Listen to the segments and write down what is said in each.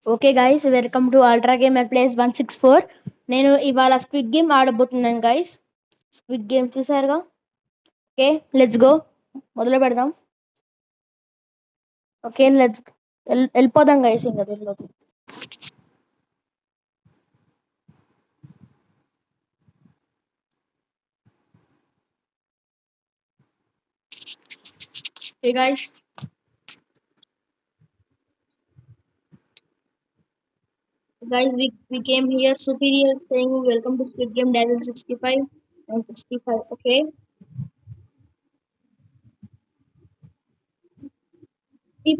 Okay guys, welcome to ultra gamer plays 164. నేను ఇవాళ squid game ఆడబోతున్నాను గైస్. స్క్విడ్ గేమ్ చూసారుగా. Okay, let's go. మొదలు పెడదాం. ఓకే, లెట్స్ వెళ్ళిపోదాం గైస్ ఇంకా దీనిలోకి. Okay guys, we came here superior saying welcome to Squid Game Dazzle 65 and 65. Okay, if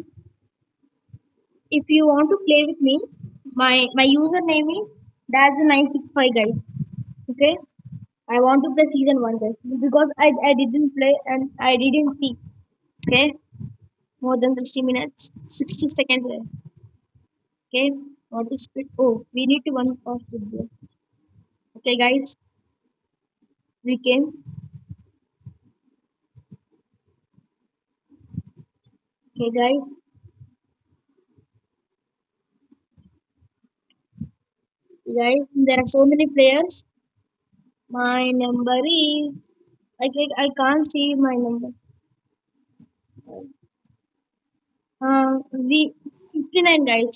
if you want to play with me, my username is Dazzle 965 guys. Okay, I want to play season 1 guys because I didn't play and I didn't see. Okay, more than 60 minutes, 60 seconds left. Okay, what is it? Oh, we need to one pause video. Okay, guys, we came. Okay, guys, there are so many players. My number is. I can't see my number. We 59 guys.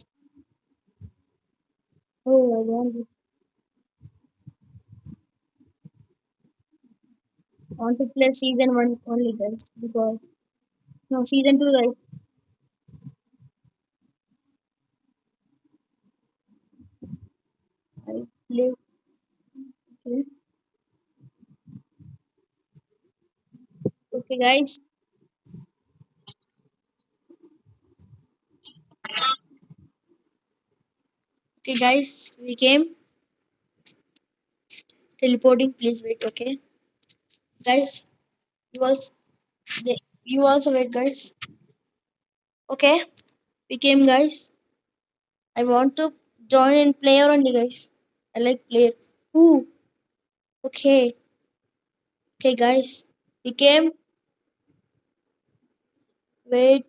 Oh, I want to play season 1 only guys because no season 2 guys. I play. Okay, okay guys. Okay, guys, we came. Teleporting, please wait. Okay, guys, you also, you also wait, guys. Okay, we came, guys. I want to join in player only, guys. I like player. Ooh, okay, okay, guys. We came. Wait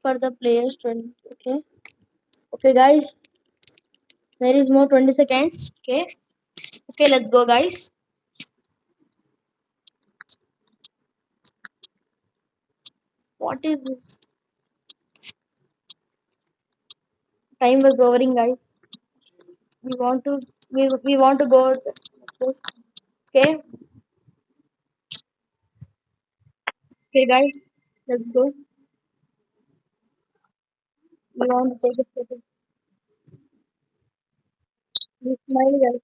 for the players. 20. Okay, okay, guys. There is more 20 seconds. Okay, okay, let's go, guys. What is this? Time was overing, guys. We want to we want to go. Okay, okay, guys. Let's go. We want to take a photo. We smile, guys.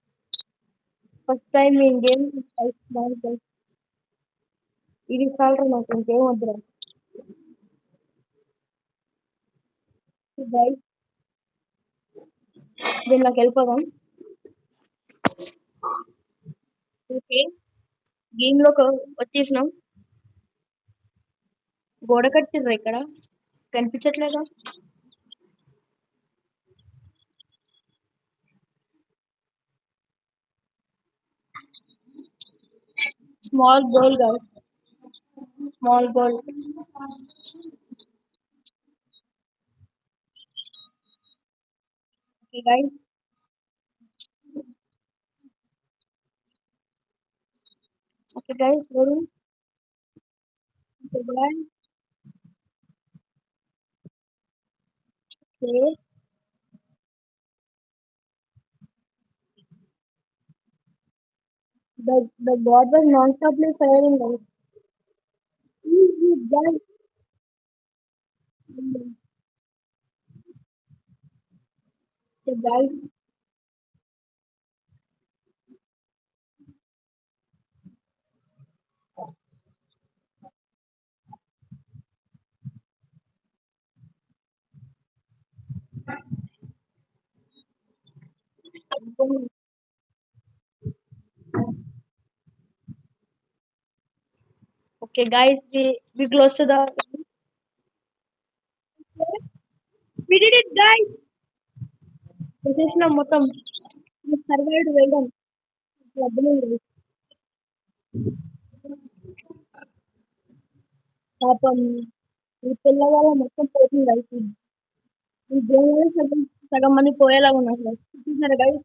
First time in game, I smile, guys. ఇది చాలరా నాకు ఇంకేం వద్దురా. Guys, దీనిలోకి వెళ్ళిపోదాం. Okay, game లోకి వచ్చేసినాం. గోడ కట్టిర్రా ఇక్కడ, కనిపించట్లేదా? Small goal guys, small goal. Okay guys, okay guys, ready. Okay guys, okay. The god was non-stoply firing guys. Guys, okay, guys, okay guys, we close to the. We did it guys. చేసేసిన మొత్తం. సర్వైడ్ వెళ్ళడం అర్థమైంది. పాపం ఈ పిల్లవాళ్ళ మొత్తం పోతుంది guys. ఈ game సగం మంది పోయేలాగా ఉన్నారు guys. చూసారా గైస్?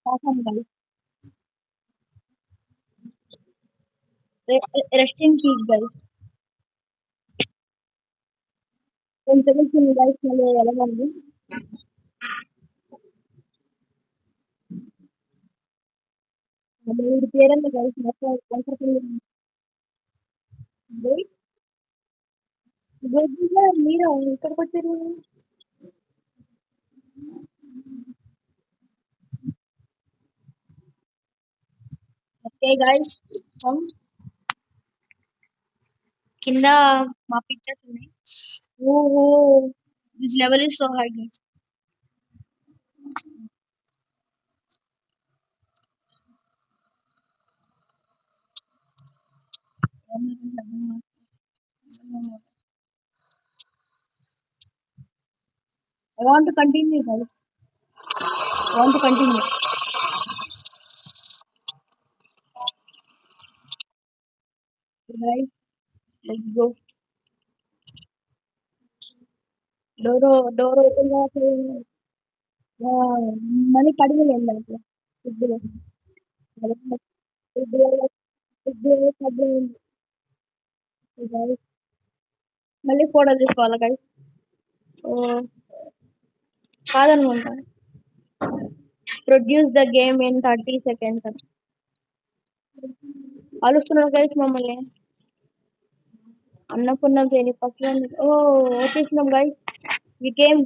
పాపం guys. Rest in peace guys. 10 seconds ఉంది గైస్, మళ్ళీ వెళ్ళగలదు. వీడి పేరెంత గైస్, మొత్తం మీరు ఇక్కడికి వచ్చారు. ఓకే గైస్, కింద మా పిక్చర్స్ ఉన్నాయి. ఓహో, this level is so hi guys. I want to continue guys. I want to continue. Guys, let's go. Door open కావట్లేదు. మళ్ళీ కడిగలేదు అట్లా. ఫ్రిడ్జ్లో ఫ్రిడ్జ్లో మళ్ళీ ఫోటో తీసుకోవాలి గైస్. కాదనుకుంటా. Produce the game in 30 seconds అని అలుస్తున్నారు గైస్ మమ్మల్ని. అన్నపూర్ణం చేయని పక్కన వచ్చేసినాం గైస్. We came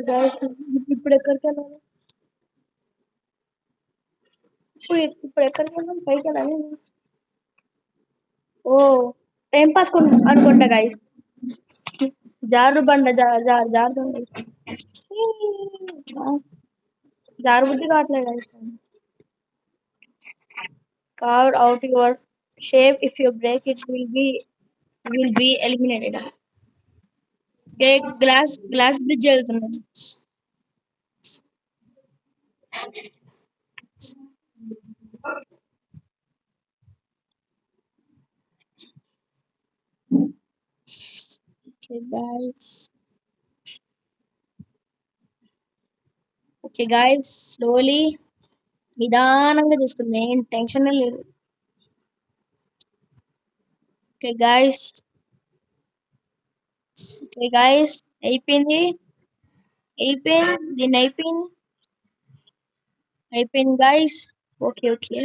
guys. ఇప్పుడు ఎక్కడికి వెళ్ళాలి? ఇప్పుడు ఎక్కడికి వెళ్దాం? పైకి వెళ్ళాలి. ఓ, టైం పాస్ అనుకుంటా గైస్. జారు బండ జారుతుంది. జారు బుద్ధి కావట్లేదు guys. Carve out your shape. If you break it, will be eliminated. Okay, glass bridge వెళ్తున్నాం. Okay guys. Okay guys, slowly నిదానంగా తీసుకుంది, ఏం టెన్షన్ లేదు. Okay guys. ఓకే గాయస్, అయిపోయింది. దీన్ని అయిపోయింది గాయస్. ఓకే ఓకే,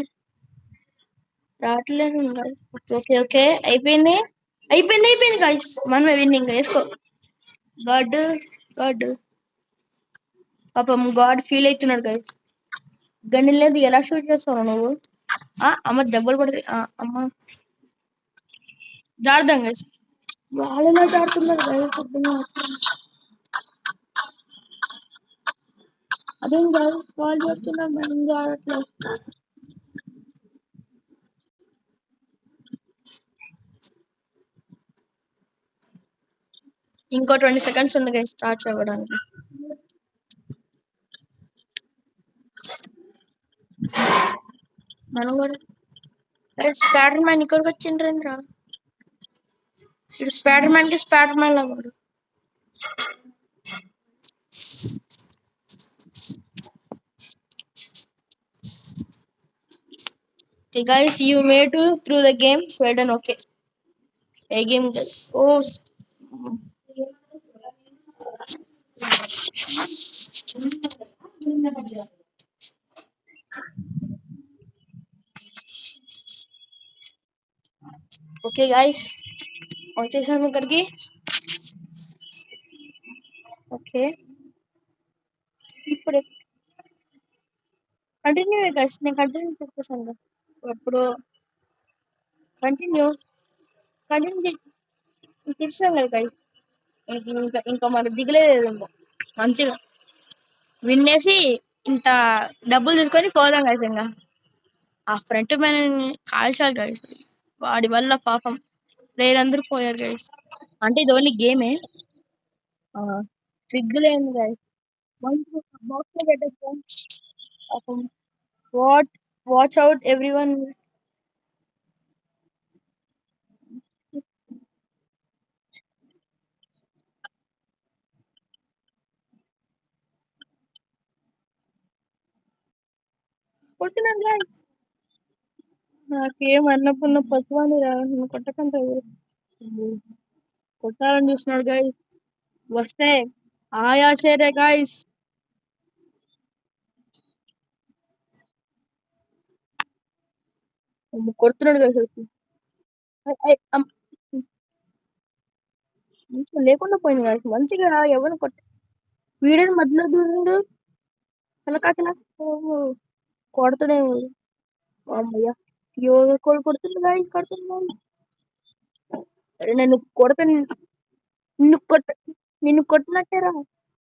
రావట్లేదు గాయస్. ఓకే ఓకే ఓకే, అయిపోయింది గాయస్. మనమే విన్నింగ్. వేసుకో. గాడ్ గాడ్ పాపం గాడ్ ఫీల్ అవుతున్నాడు గాయస్. గండి లేదు, ఎలా షూట్ చేస్తావు నువ్వు? అమ్మ దెబ్బలు పడతాయి. అమ్మ జారుదాం గైస్. వాళ్ళలా జారుతున్నారు గైస్. అదేం కాదు, వాళ్ళు జారుతున్నారు, మనం జారట్లేదు. ఇంకో 20 seconds ఉంది గైస్ స్టార్ట్ అవ్వడానికి. మనం కూడా స్పైడర్ మ్యాన్ ఇక్కడికి వచ్చిండ్రండి రా. ఇప్పుడు స్పైడర్ మ్యాన్ కి స్పైడర్ మ్యాన్ లాగా ఉన్నాడు. Okay guys, you made to through the game. Well done. Okay, a game guys. Okay guys, వచ్చేసాము ఇక్కడికి. ఓకే, ఇప్పుడు కంటిన్యూ గైస్. నేను కంటిన్యూ చెప్పేసాను. ఇప్పుడు కంటిన్యూ ఇస్తాం కదా గైస్. ఇంకా మనకు దిగలేదు. మంచిగా విన్నేసి ఇంత డబ్బులు తీసుకొని పోదాం గైస్. ఇంకా ఆ ఫ్రంట్ మ్యాన్ కాల్చాలి గైస్. వాడి వల్ల పాపం ప్లేయర్ అందరూ పోయారు గైస్. అంటే ఇది ఓన్లీ గేమే, సిగ్గులేంది గైస్. మంచిగా బాక్స్ లో పెట్టేస్తాం పాపం. Watch out everyone. కొట్టినాను గైస్. నాకేం అన్నపున్న పశువాని రా, నువ్వు కొట్టకంటే కొట్టాలని చూస్తున్నాడు గైస్. వస్తే ఆయాషేరే గైస్. కొడుతున్నాడు గైస్ వచ్చి. మంచిగా లేకుండా పోయింది గైస్. మంచిగా ఎవరిని వీడియోని మధ్యలో చూడు. తలకాకిన కొడుతున్నాడు. అమ్మయ్య కొడుతుంది గైస్, కొడుతుంది. అరే నన్ను కొడత నిన్ను కొట్టినట్టేరా.